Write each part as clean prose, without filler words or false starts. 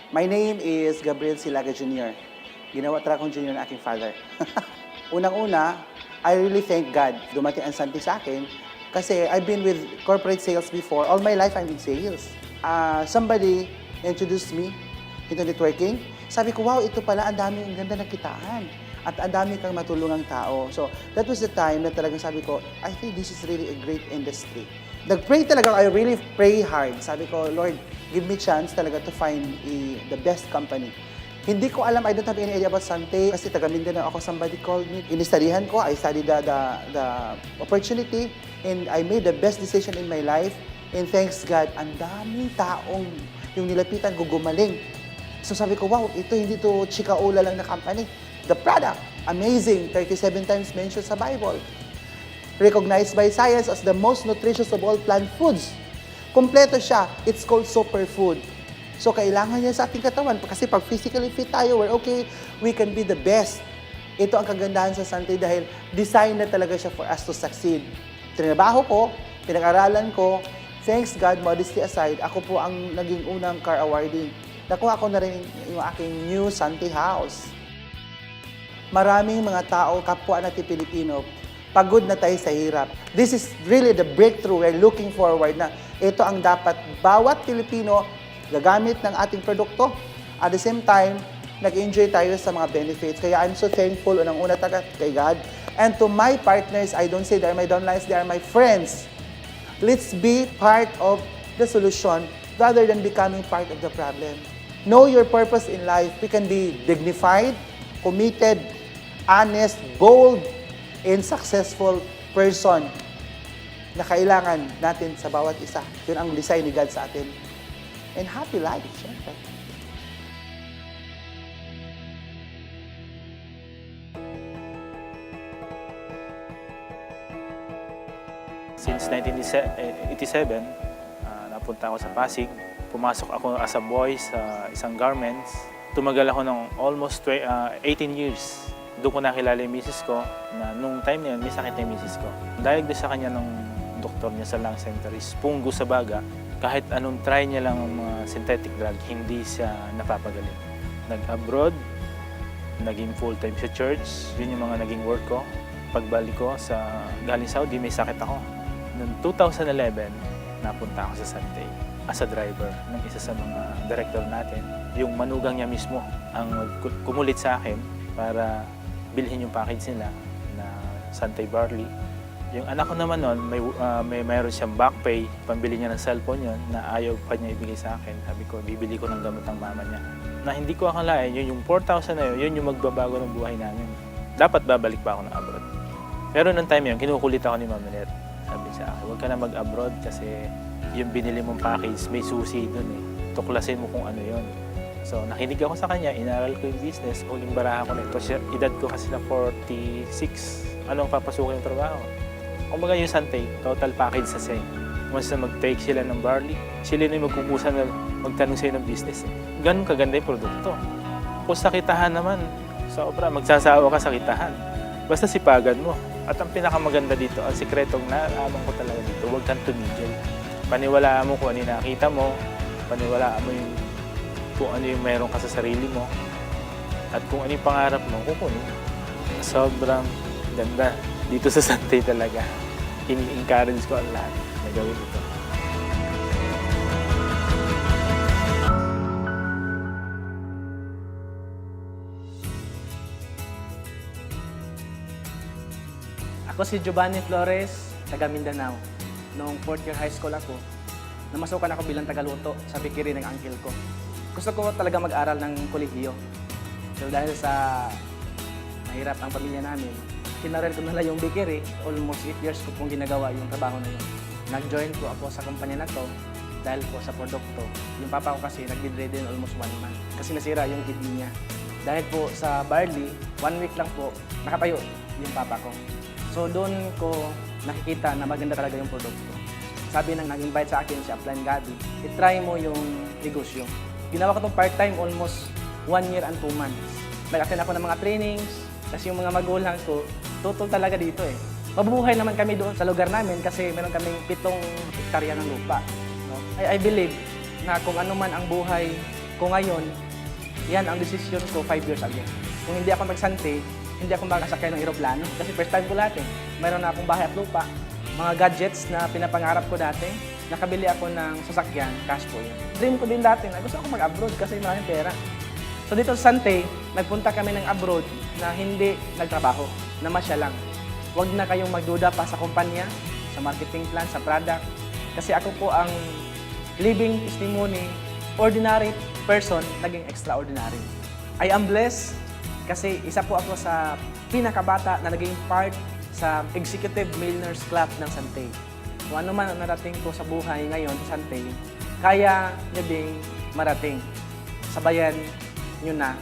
My name is Gabriel Silaga Jr. Ginawa talaga kong junior ng aking father. Unang-una, I really thank God dumating ang Santi sa akin kasi I've been with corporate sales before. All my life, I'm in sales. Somebody introduced me into networking. Sabi ko, wow, ito pala, ang ganda ng kitaan. At ang dami kang matulungang tao. So, that was the time na talagang sabi ko, I think this is really a great industry. Nag-pray talaga, I really pray hard. Sabi ko, Lord, give me chance talaga to find the best company. Hindi ko alam, I don't have any idea about Sante kasi taga Mindanao ako, somebody called me. Inistudihan ko, I studied the opportunity and I made the best decision in my life. And thanks God, ang daming taong yung nilapitan ko gumaling. So sabi ko, wow, ito hindi to chika-ula lang na company. The product, amazing, 37 times mentioned sa Bible. Recognized by science as the most nutritious of all plant foods. Kompleto siya. It's called superfood. So, kailangan niya sa ating katawan. Kasi pag physically fit tayo, we're okay, we can be the best. Ito ang kagandahan sa Sante dahil design na talaga siya for us to succeed. Trinabaho ko, pinag-aralan ko, thanks God, modesty aside, ako po ang naging unang car awarding. Nakuha ko na rin yung aking new Sante house. Maraming mga tao, kapwa natin Pilipino, pagod na tayo sa hirap. This is really the breakthrough we're looking forward na ito ang dapat bawat Pilipino gagamit ng ating produkto. At the same time, nag-enjoy tayo sa mga benefits. Kaya I'm so thankful unang-una talaga kay God. And to my partners, I don't say they're my downlines, they are my friends. Let's be part of the solution rather than becoming part of the problem. Know your purpose in life. We can be dignified, committed, honest, bold, and successful person na kailangan natin sa bawat isa. Yun ang design ni God sa atin. And happy life, syempre. Since 1987, napunta ako sa Pasig. Pumasok ako as a boy sa isang garments. Tumagal ako ng almost 18 years. Doon ko nakilala yung misis ko na nung time na yun, may sakit na yung misis ko. Diagnose sa kanya ng doktor niya sa lung center is pungo sa baga. Kahit anong try niya lang ng mga synthetic drug, hindi siya napapagaling. Nag-abroad, naging full-time sa church. Yun yung mga naging work ko. Pagbalik ko sa galing Saudi, may sakit ako. Noong 2011, napunta ako sa Sante as a driver ng isa sa mga director natin. Yung manugang niya mismo ang kumulit sa akin para bilhin yung package nila na Sante Barley. Yung anak ko naman noon, mayroon siyang back pay, pambili niya ng cellphone yun, na ayaw pa niya ibigay sa akin. Sabi ko, bibili ko ng gamot ng mama niya. Na hindi ko akalain, yung 4,000 na yun yung magbabago ng buhay namin. Dapat babalik pa ako ng abroad. Pero noong time yun, kinukulit ako ni Mama Net. Sabi sa akin, huwag ka na mag-abroad kasi yung binili mong package, may susi dun eh. Tuklasin mo kung ano yun. So, nakinig ako sa kanya, inaral ko yung business, uling baraha ko na ito. Edad ko kasi na 46. Anong papasukin yung trabaho? Kumbaga yung Sante, total package sa sa'yo. Once na mag-take sila ng barley, sila na yung magkukusa na magtanong sa'yo ng business. Ganun kaganda yung produkto. Kung sa kitahan naman, sobra, magsasawa ka sa kitahan. Basta sipagan mo. At ang pinakamaganda dito, ang sikretong naaman ko talaga dito, huwag kang tumigil. Paniwalaan mo kung ano yung nakita mo, paniwalaan mo yung kung ano yung meron ka sa sarili mo, at kung ano yung pangarap mo, kukunin. Sobrang ganda. Dito sa Sante talaga, ini-encourage ko ang lahat na gawin ito. Ako si Giovanni Flores, taga Mindanao. Noong 4th year high school ako, namasukan ako bilang tagaluto sa bakery ng uncle ko. Gusto ko talaga mag-aral ng kolehiyo. So dahil sa mahirap ang pamilya namin, kinaral ko nila yung bakery. Almost 8 years ko pong ginagawa yung trabaho na yun. Nag-join po ako sa kumpanya na to dahil po sa produkto. Yung papa ko kasi nag-bedridden almost 1 month kasi nasira yung kidney niya. Dahil po sa barley, 1 week lang po nakatayo yung papa ko. So doon ko nakikita na maganda talaga yung produkto. Sabi nang nag-invite sa akin si Upline Gabi, i-try mo yung negosyo. Ginawa ko itong part-time almost 1 year and 2 months. Nag-attend ako ng mga trainings kasi yung mga magulang ko, tutol talaga dito eh. Mabubuhay naman kami doon sa lugar namin kasi meron kaming 7 hektarya ng lupa. No? I believe na kung ano man ang buhay Kung ngayon, yan ang desisyon ko 5 years ago. Kung hindi ako magsante, hindi ako makasakay ng eroplano. Kasi first time ko lahat eh. Mayroon na akong bahay at lupa. Mga gadgets na pinapangarap ko dati. Nakabili ako ng sasakyan, cash po yun. Dream ko din dati na gusto ako mag-abroad kasi maraming pera. So dito sa Sante, nagpunta kami ng abroad na hindi nagtrabaho, na masya lang. Huwag na kayong magduda pa sa kumpanya, sa marketing plan, sa product. Kasi ako po ang living testimony, ordinary person, naging extraordinary. I am blessed kasi isa po ako sa pinakabata na naging part sa Executive Millionaires Club ng Sante. Kung ano man ang narating ko sa buhay ngayon sa Sante, kaya nyo ding marating. Sabayan nyo na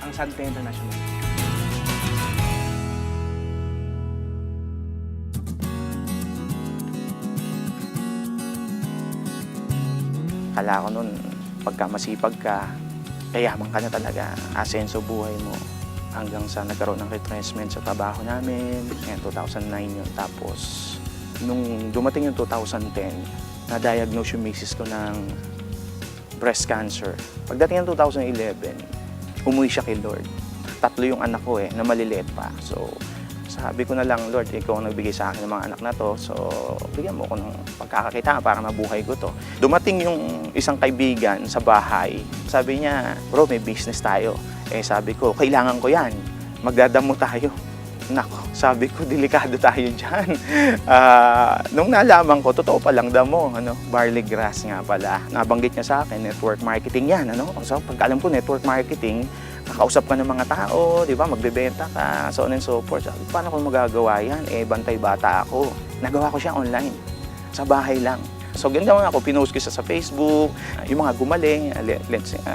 ang Sante International. Kala ko nun, pagka masipag ka, kayaman ka na talaga, asenso buhay mo. Hanggang sa nagkaroon ng retrenchment sa trabaho namin, 2009 yun. Tapos, nung dumating yung 2010, na-diagnose yung misis ko ng breast cancer. Pagdating ng 2011, umuwi siya kay Lord. 3 yung anak ko na maliliit pa. So, sabi ko na lang, Lord, ikaw ang nagbigay sa akin ng mga anak na to. So, bigyan mo ko ng pagkakakitaan para mabuhay ko to. Dumating yung isang kaibigan sa bahay. Sabi niya, bro, may business tayo. Sabi ko, kailangan ko yan. Magdadamo tayo. Nako, sabi ko, delikado tayo dyan. Nung nalaman ko, totoo palang damo, barley grass nga pala. Nabanggit niya sa akin, network marketing yan. So, pag alam ko, network marketing, kakausap ka ng mga tao, di ba? Magbebenta ka, so on and so forth. Sabi, paano ko magagawa yan? Bantay bata ako. Nagawa ko siya online, sa bahay lang. So, ganyan ako, pinost ko siya sa Facebook, yung mga gumaling,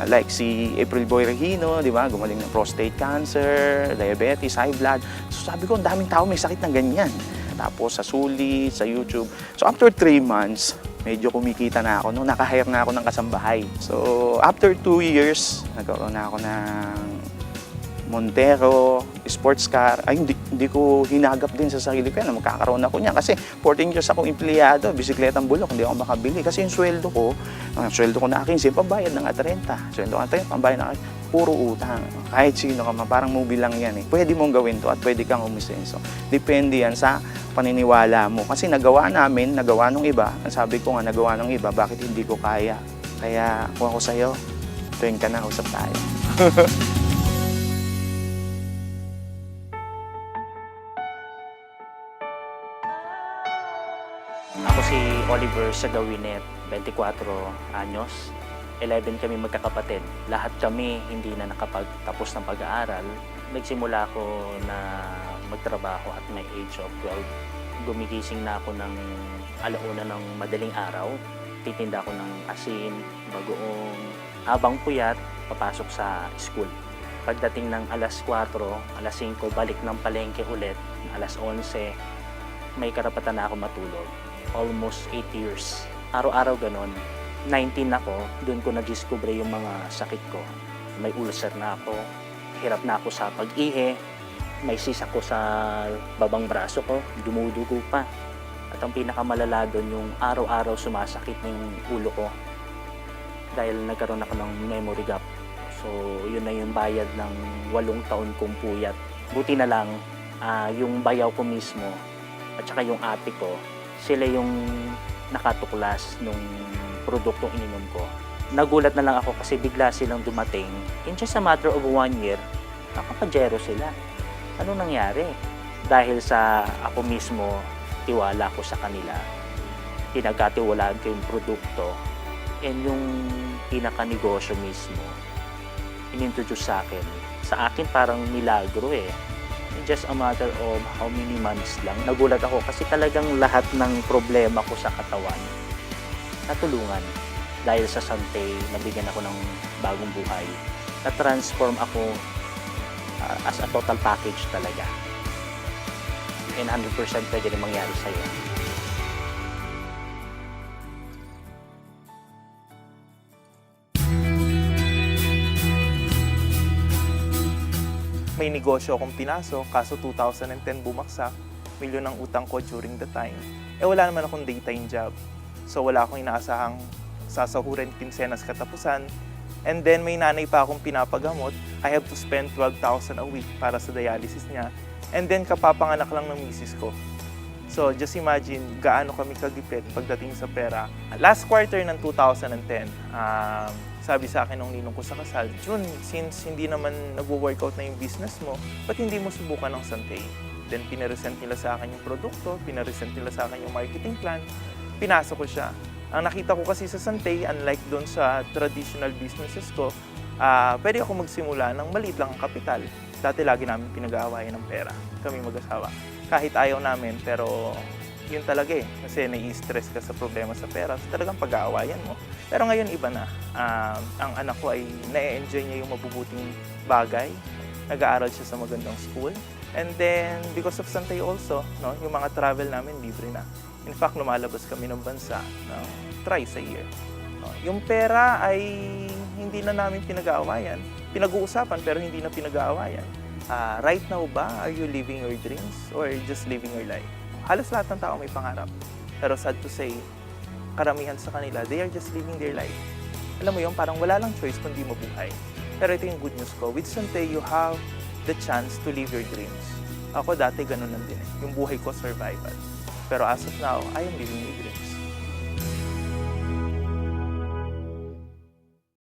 like si April Boy Regino, di ba? Gumaling ng prostate cancer, diabetes, high blood. So, sabi ko, ang daming tao may sakit na ganyan. Tapos, sa sulit, sa YouTube. So, after 3 months, medyo kumikita na ako, naka-hire na ako ng kasambahay. So, after 2 years, nagkaroon na ako ng Montero, sports car. Ay, hindi ko hinagap din sa sarili ko yan na magkakaroon ako niyan. Kasi 14 years akong empleyado, bisikletang bulok, hindi ako makabili. Kasi yung sweldo ko na 15, pambayad ng 30. Sweldo ko na 30, pambayad ng puro utang. Kahit sino ka parang movie lang yan Pwede mong gawin to at pwede kang umisenso. Depende yan sa paniniwala mo. Kasi nagawa nung iba. Ang sabi ko nga, nagawa ng iba, bakit hindi ko kaya? Kaya kung ako sa'yo, tuwing ka na, usap tayo. Ako si Oliver Sagawinet, 24 anyos. 11 kami magkakapatid. Lahat kami hindi na nakapagtapos ng pag-aaral. Nagsimula ako na magtrabaho at my age of 12. Gumigising na ako ng alauna ng madaling araw. Titinda ako ng asin, bagoong. Habang puyat, papasok sa school. Pagdating ng alas 4, alas 5, balik ng palengke ulit. Alas 11, may karapatan na ako matulog. Almost 8 years. Araw-araw ganon. 19 ako, doon ko na-discover yung mga sakit ko. May ulcer na ako, hirap na ako sa pag-ihi, may sis ako sa babang braso ko, dumudugo pa. At ang pinakamalala doon, yung araw-araw sumasakit ng ulo ko dahil nagkaroon ako ng memory gap. So, yun na yung bayad ng 8 taon kong puyat. Buti na lang, yung bayaw ko mismo at saka yung ate ko, sila yung nakatuklas nung produktong ininom ko. Nagulat na lang ako kasi bigla silang dumating. In just a matter of 1 year, nakapajero sila. Ano nangyari? Dahil sa ako mismo, tiwala ko sa kanila. Pinagkatiwalaan ko yung produkto. And yung pinaka-negosyo mismo, inintroduce sa akin. Sa akin parang milagro In just a matter of how many months lang, nagulat ako kasi talagang lahat ng problema ko sa katawan natulungan. Dahil sa Sante, nabigyan ako ng bagong buhay. Na-transform ako as a total package talaga. And 100% pwede rin mangyari sa'yo. May negosyo akong pinasok, kaso 2010 bumaksak, milyon ang utang ko during the time. Wala naman akong daytime job. So wala akong inaasahang sasahurin kinsenas katapusan. And then may nanay pa akong pinapagamot. I have to spend 12,000 a week para sa dialysis niya. And then kapapanganak lang ng misis ko. So just imagine gaano kami kagipit pagdating sa pera. Last quarter ng 2010, sabi sa akin ng ninong ko sa kasal, Jun, since hindi naman nagwo-workout na yung business mo, ba't hindi mo subukan ng Santay? Then pinaresent nila sa akin yung produkto, pinaresent nila sa akin yung marketing plan, pinasok ko siya. Ang nakita ko kasi sa Santay, unlike doon sa traditional businesses ko, pwede ako magsimula ng maliit lang ang kapital. Dati lagi namin pinag-aawayan ng pera, kami mag-asawa. Kahit ayaw namin, pero yun talaga eh. Kasi nai-stress ka sa problema sa pera, so talagang pag-aawayan mo. Pero ngayon iba na. Ang anak ko ay na-enjoy niya yung mabubuting bagay. Nag-aaral siya sa magandang school. And then, because of Santay also, no, yung mga travel namin libre na. In fact, lumalabas kami ng bansa thrice a year. No, yung pera ay hindi na namin pinag-aawayan. Pinag-uusapan pero hindi na pinag-aawayan. Right now ba, are you living your dreams or just living your life? Halos lahat ng tao may pangarap. Pero sad to say, karamihan sa kanila, they are just living their life. Alam mo yun, parang wala lang choice kundi mabuhay. Pero ito yung good news ko. With Santay, you have the chance to live your dreams. Ako dati ganun lang din eh. Yung buhay ko, survival. Pero as of now, I am living my dreams.